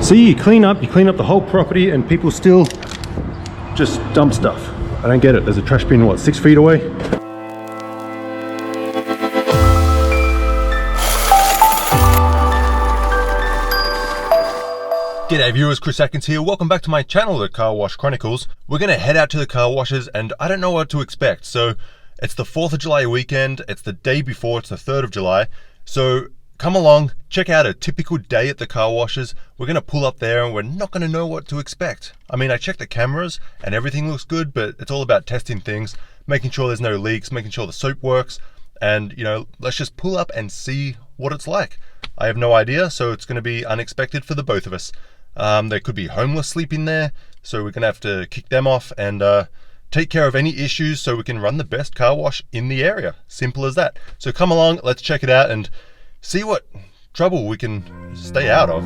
See, you clean up the whole property and people still just dump stuff. I don't get it. There's a trash bin, what, 6 feet away? G'day viewers, Chris Atkins here. Welcome back to my channel, The Car Wash Chronicles. We're going to head out to the car washes and I don't know what to expect. So it's the 4th of July weekend. It's the day before, it's the 3rd of July. So come along, check out a typical day at the car washes. We're going to pull up there and we're not going to know what to expect. I mean, I checked the cameras and everything looks good, but it's all about testing things, making sure there's no leaks, making sure the soap works. And, you know, let's just pull up and see what it's like. I have no idea, so it's going to be unexpected for the both of us. There could be homeless sleeping there, so we're going to have to kick them off and take care of any issues so we can run the best car wash in the area. Simple as that. So come along, let's check it out and see what trouble we can stay out of.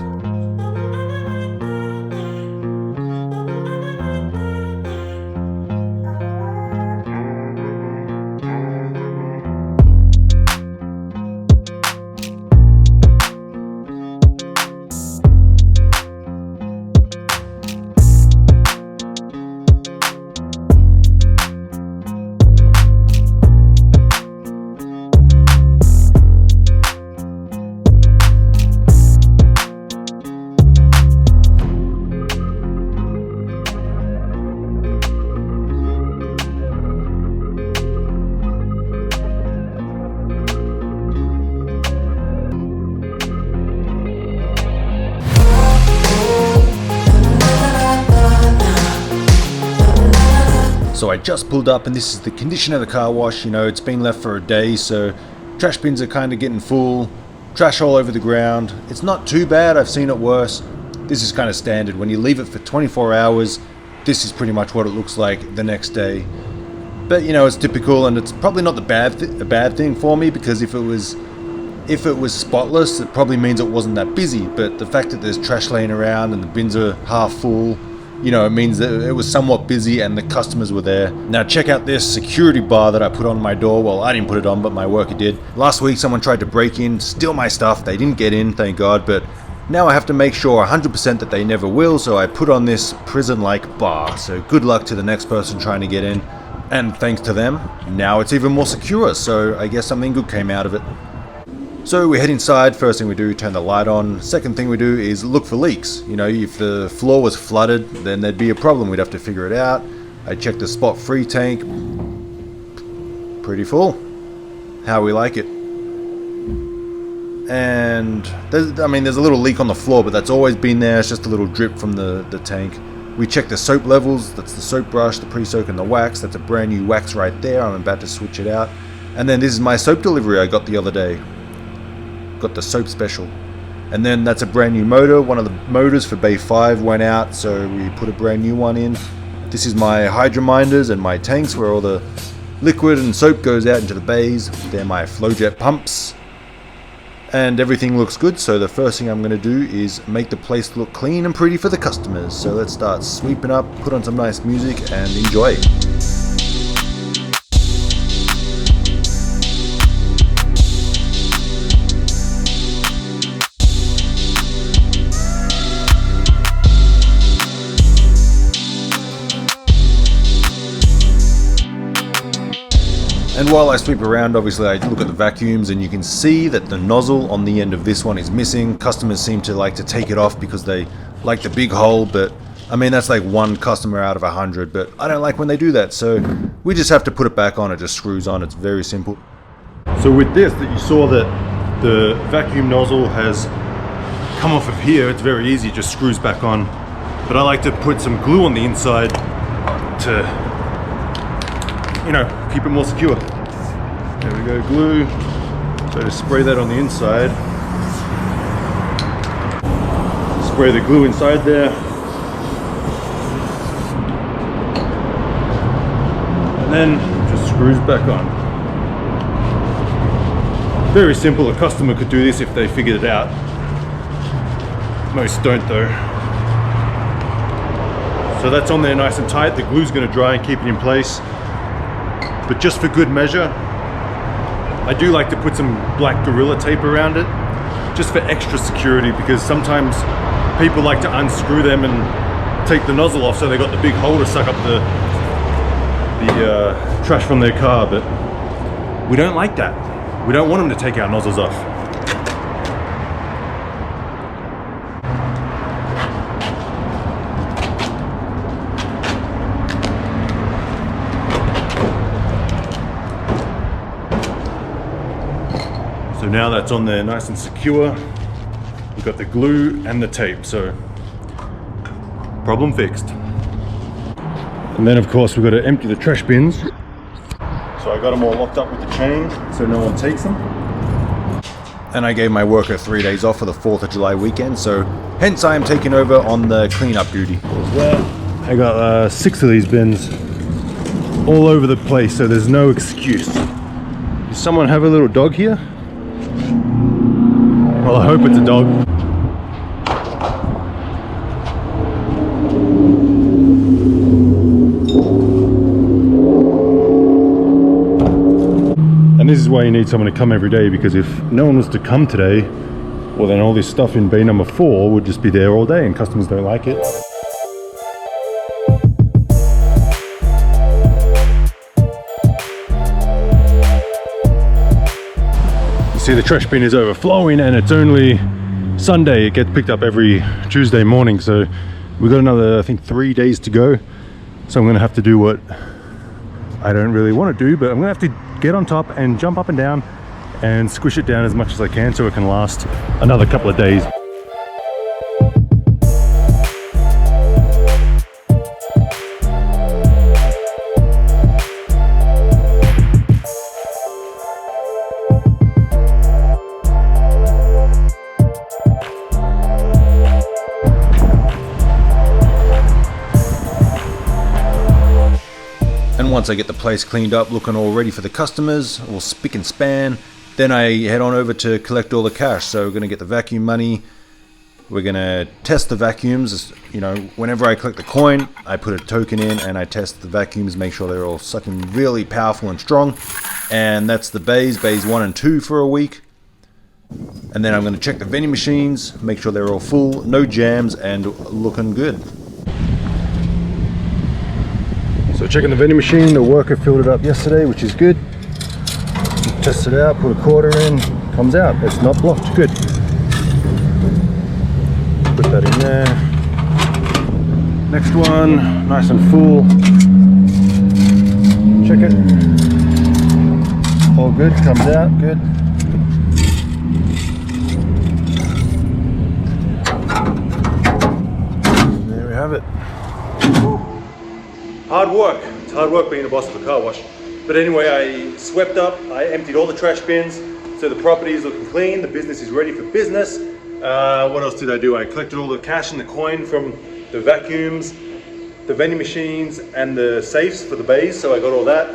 So I just pulled up and this is the condition of the car wash. You know, it's been left for a day, so trash bins are kind of getting full, trash all over the ground. It's not too bad, I've seen it worse. This is kind of standard. When you leave it for 24 hours, this is pretty much what it looks like the next day. But you know, it's typical and it's probably not a bad thing for me, because if it was spotless, it probably means it wasn't that busy. But the fact that there's trash laying around and the bins are half full, you know, it means that it was somewhat busy and the customers were there. Now check out this security bar that I put on my door. Well, I didn't put it on, but my worker did. Last week someone tried to break in, steal my stuff. They didn't get in, thank God, but now I have to make sure 100% that they never will, so I put on this prison-like bar. So good luck to the next person trying to get in. And thanks to them, now it's even more secure, so I guess something good came out of it. So we head inside. First thing we do, turn the light on. Second thing we do is look for leaks. You know, if the floor was flooded, then there'd be a problem. We'd have to figure it out. I checked the spot free tank. Pretty full. How we like it. And there's a little leak on the floor, but that's always been there. It's just a little drip from the tank. We check the soap levels. That's the soap brush, the pre-soak and the wax. That's a brand new wax right there. I'm about to switch it out. And then this is my soap delivery I got the other day. Got the soap special. And then that's a brand new motor. One of the motors for Bay 5 went out, so we put a brand new one in. This is my hydrominders and my tanks where all the liquid and soap goes out into the bays. They're my flow jet pumps. And everything looks good, so the first thing I'm going to do is make the place look clean and pretty for the customers. So let's start sweeping up, put on some nice music and enjoy. And while I sweep around, obviously I look at the vacuums and you can see that the nozzle on the end of this one is missing. Customers seem to like to take it off because they like the big hole, but I mean, that's like one customer out of 100, but I don't like when they do that. So we just have to put it back on. It just screws on. It's very simple. So with this, that you saw that the vacuum nozzle has come off of here, it's very easy, it just screws back on. But I like to put some glue on the inside to, you know, keep it more secure. There we go, glue. So just spray that on the inside. Spray the glue inside there. And then just screws back on. Very simple. A customer could do this if they figured it out. Most don't though. So that's on there nice and tight. The glue's going to dry and keep it in place. But just for good measure, I do like to put some black Gorilla tape around it, just for extra security, because sometimes people like to unscrew them and take the nozzle off, so they got the big hole to suck up the trash from their car, but we don't like that. We don't want them to take our nozzles off. So now that's on there nice and secure. We've got the glue and the tape, so problem fixed. And then of course we've got to empty the trash bins. So I got them all locked up with the chain so no one takes them. And I gave my worker 3 days off for the 4th of July weekend, so hence I am taking over on the cleanup duty. I got 6 of these bins all over the place, so there's no excuse. Does someone have a little dog here? Well, I hope it's a dog. And this is why you need someone to come every day, because if no one was to come today, well then all this stuff in bay number 4 would just be there all day and customers don't like it. See, the trash bin is overflowing and it's only Sunday. It gets picked up every Tuesday morning, so we've got another, I think, 3 days to go. So I'm gonna have to do what I don't really want to do, but I'm gonna have to get on top and jump up and down and squish it down as much as I can so it can last another couple of days. Once I get the place cleaned up, looking all ready for the customers, all spick and span, then I head on over to collect all the cash. So we're going to get the vacuum money. We're going to test the vacuums. You know, whenever I collect the coin, I put a token in and I test the vacuums, make sure they're all sucking really powerful and strong. And that's the bays 1 and 2 for a week. And then I'm going to check the vending machines, make sure they're all full, no jams, and looking good. So checking the vending machine, the worker filled it up yesterday, which is good. Test it out, put a quarter in, comes out. It's not blocked, good. Put that in there. Next one, nice and full. Check it. All good, comes out, good. There we have it. Hard work. It's hard work being a boss of a car wash. But anyway, I swept up, I emptied all the trash bins, so the property is looking clean, the business is ready for business. What else did I do? I collected all the cash and the coin from the vacuums, the vending machines, and the safes for the bays, so I got all that.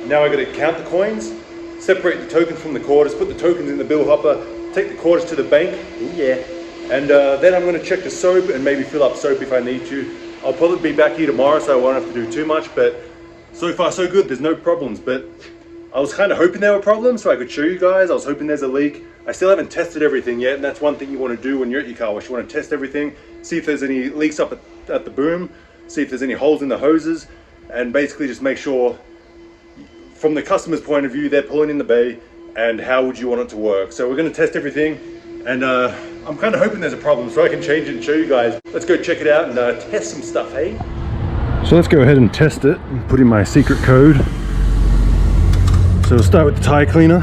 Now I got to count the coins, separate the tokens from the quarters, put the tokens in the bill hopper, take the quarters to the bank, and then I'm going to check the soap and maybe fill up soap if I need to. I'll probably be back here tomorrow, so I won't have to do too much, but so far so good, there's no problems. But I was kind of hoping there were problems so I could show you guys. I was hoping there's a leak. I still haven't tested everything yet, and that's one thing you want to do when you're at your car wash. You want to test everything, see if there's any leaks up at the boom, see if there's any holes in the hoses, and basically just make sure from the customer's point of view, they're pulling in the bay, and how would you want it to work. So we're going to test everything, and I'm kind of hoping there's a problem so I can change it and show you guys. Let's go check it out and test some stuff, hey? So let's go ahead and test it and put in my secret code. So we'll start with the tire cleaner.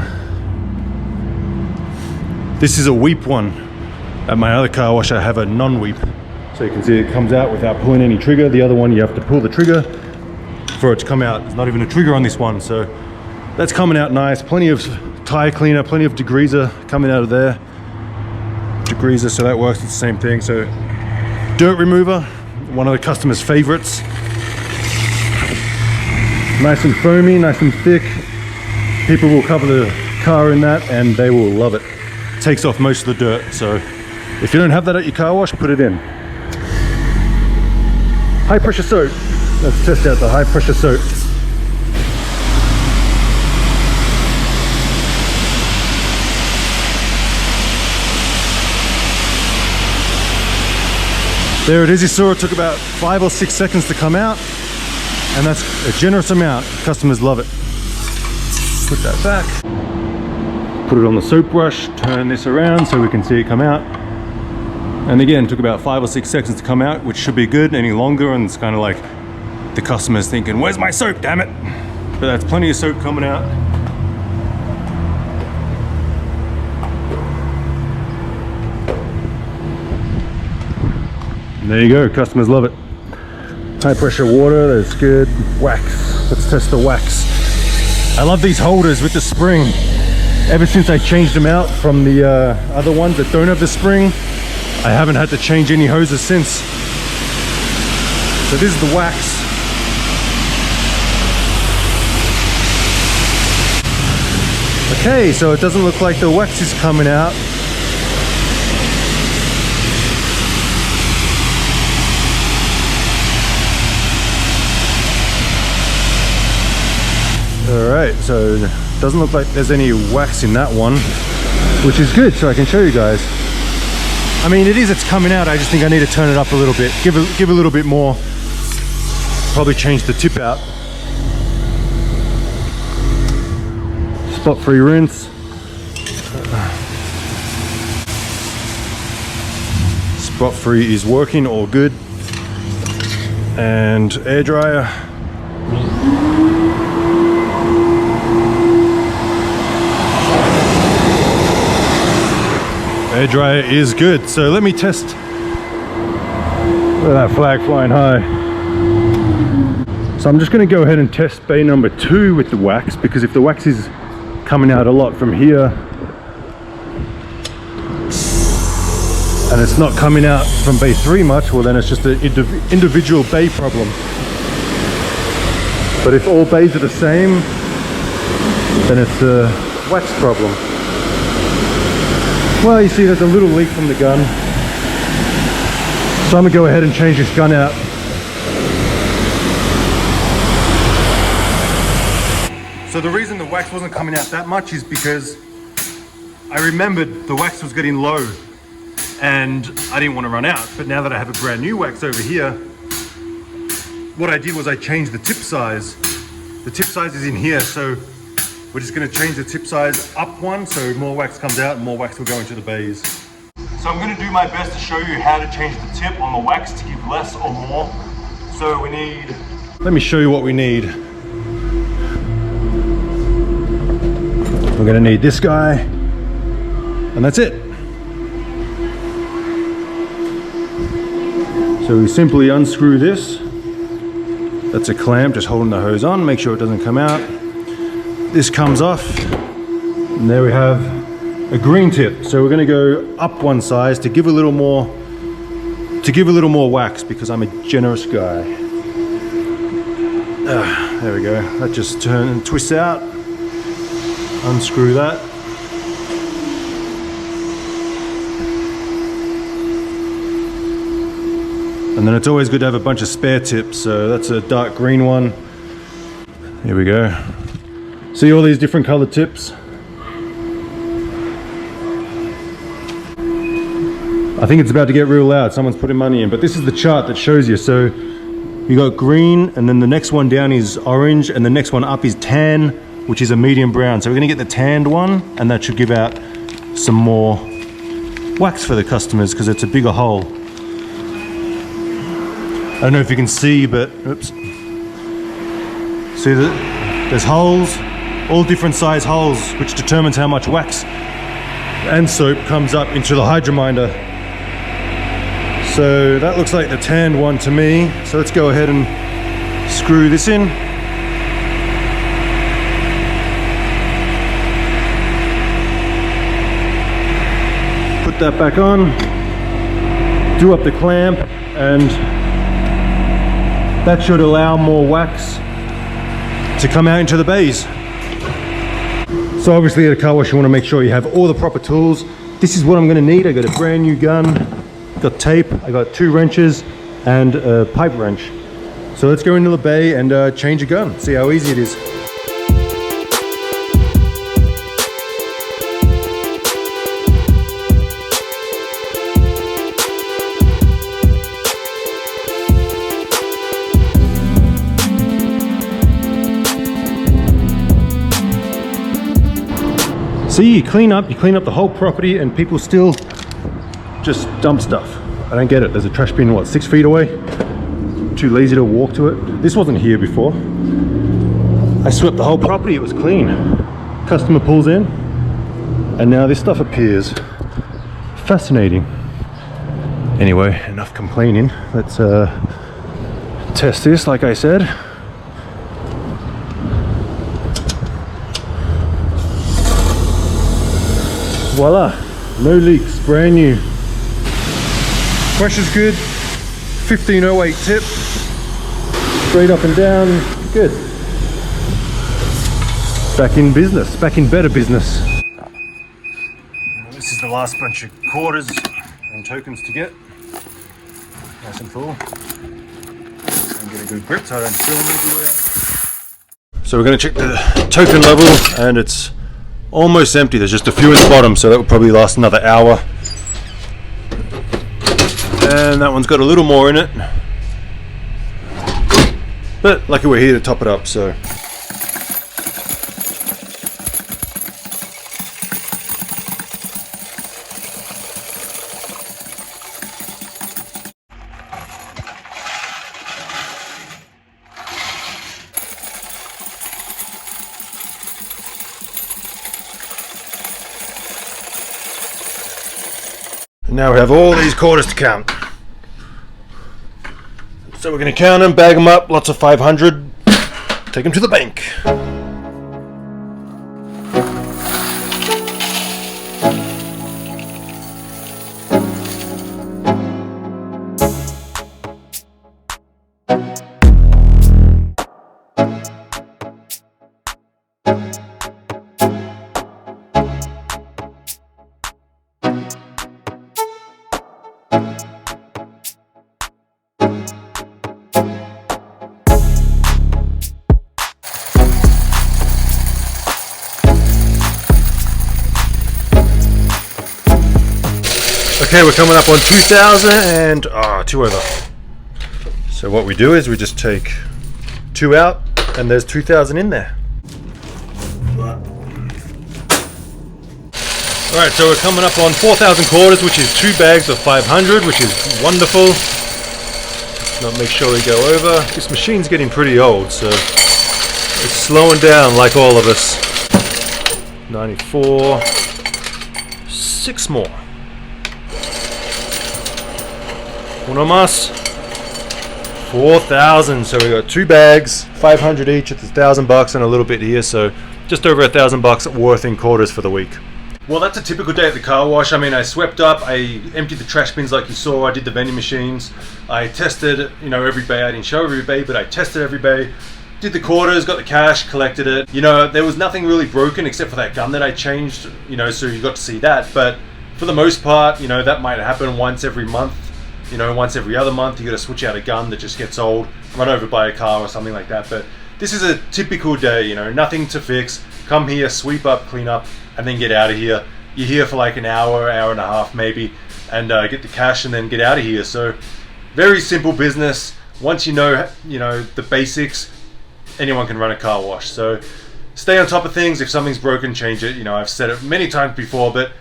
This is a weep one. At my other car wash I have a non-weep. So you can see it comes out without pulling any trigger. The other one you have to pull the trigger for it to come out. There's not even a trigger on this one, so that's coming out nice. Plenty of tire cleaner, plenty of degreaser coming out of there. Degreaser, so that works, it's the same thing. So dirt remover, one of the customer's favorites. Nice and foamy, nice and thick. People will cover the car in that and they will love it. Takes off most of the dirt, so if you don't have that at your car wash, put it in. High pressure soap. Let's test out the high pressure soap. There it is. You saw it took about 5 or 6 seconds to come out, and that's a generous amount. Customers love it. Put that back. Put it on the soap brush, turn this around so we can see it come out. And again, it took about 5 or 6 seconds to come out, which should be good. Any longer and it's kind of like the customer's thinking, where's my soap, damn it? But that's plenty of soap coming out. And there you go, customers love it. High pressure water, that's good. Wax, let's test the wax. I love these holders with the spring. Ever since I changed them out from the other ones that don't have the spring, I haven't had to change any hoses since. So this is the wax. Okay, so it doesn't look like the wax is coming out. Alright, so it doesn't look like there's any wax in that one, which is good, so I can show you guys. I mean, it's coming out. I just think I need to turn it up a little bit, give a little bit more. Probably change the tip out. Spot-free rinse. Spot-free is working, all good. And air dryer. Air dryer is good. So let me test. Look at that flag flying high. So I'm just going to go ahead and test bay number 2 with the wax, because if the wax is coming out a lot from here and it's not coming out from bay 3 much, well then it's just an individual bay problem. But if all bays are the same, then it's a wax problem. Well, you see there's a little leak from the gun, so I'm gonna go ahead and change this gun out. So the reason the wax wasn't coming out that much is because I remembered the wax was getting low and I didn't want to run out. But now that I have a brand new wax over here, what I did was I changed the tip size. The tip size is in here, so we're just going to change the tip size up one, so more wax comes out and more wax will go into the bays. So I'm going to do my best to show you how to change the tip on the wax to give less or more. So we need... Let me show you what we need. We're going to need this guy, and that's it. So we simply unscrew this. That's a clamp just holding the hose on, make sure it doesn't come out. This comes off, and there we have a green tip. So we're going to go up one size to give a little more wax, because I'm a generous guy. There we go. That just turns and twists out. Unscrew that. And then it's always good to have a bunch of spare tips. So that's a dark green one. Here we go. See all these different colored tips? I think it's about to get real loud. Someone's putting money in, but this is the chart that shows you. So you got green, and then the next one down is orange, and the next one up is tan, which is a medium brown. So we're gonna get the tanned one, and that should give out some more wax for the customers because it's a bigger hole. I don't know if you can see, but oops. See that there's holes, all different size holes, which determines how much wax and soap comes up into the hydrominder. So that looks like the tanned one to me. So let's go ahead and screw this in. Put that back on, do up the clamp, and that should allow more wax to come out into the bays. So obviously at a car wash you want to make sure you have all the proper tools. This is what I'm going to need. I got a brand new gun, got tape, I got 2 wrenches and a pipe wrench. So let's go into the bay and change a gun, see how easy it is. see, you clean up the whole property and people still just dump stuff. I don't get it. There's a trash bin, what, 6 feet away? Too lazy to walk to it. This wasn't here before. I swept the whole property, it was clean. Customer pulls in and now this stuff appears. Fascinating. Anyway, enough complaining. Let's test this, like I said. Voila, no leaks, brand new. Pressure's good, 1508 tip, straight up and down, good. Back in business, back in better business. This is the last bunch of quarters and tokens to get. Nice and full. And get a good grip so I don't spill them everywhere. So we're going to check the token level and it's almost empty. There's just a few in the bottom, so that will probably last another hour. And that one's got a little more in it. But lucky we're here to top it up, so. Now we have all these quarters to count. So we're going to count them, bag them up, lots of 500, take them to the bank. Okay, we're coming up on 2,000 and 2 over. So what we do is we just take 2 out and there's 2,000 in there. Alright, so we're coming up on 4,000 quarters, which is 2 bags of 500, which is wonderful. Not make sure we go over. This machine's getting pretty old, so it's slowing down like all of us. 94. 6 more. Uno más. 4,000. So we got 2 bags, 500 each. It's $1,000 and a little bit here, so just over $1,000 worth in quarters for the week. Well, that's a typical day at the car wash. I mean, I swept up, I emptied the trash bins like you saw, I did the vending machines, I tested, every bay. I didn't show every bay, but I tested every bay. Did the quarters, got the cash, collected it. There was nothing really broken except for that gun that I changed, so you got to see that. But for the most part, that might happen once every month. Once every other month, you got to switch out a gun that just gets old, run over by a car or something like that. But this is a typical day, nothing to fix. Come here, sweep up, clean up, and then get out of here. You're here for like an hour, hour and a half maybe, and get the cash and then get out of here. So very simple business. Once you know the basics, anyone can run a car wash. So stay on top of things. If something's broken, change it. I've said it many times before, but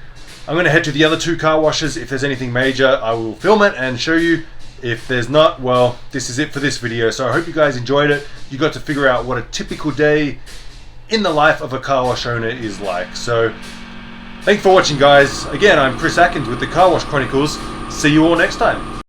I'm going to head to the other 2 car washes. If there's anything major, I will film it and show you. If there's not, well, this is it for this video. So I hope you guys enjoyed it. You got to figure out what a typical day in the life of a car wash owner is like. So thanks for watching, guys. Again, I'm Chris Atkins with the Car Wash Chronicles. See you all next time.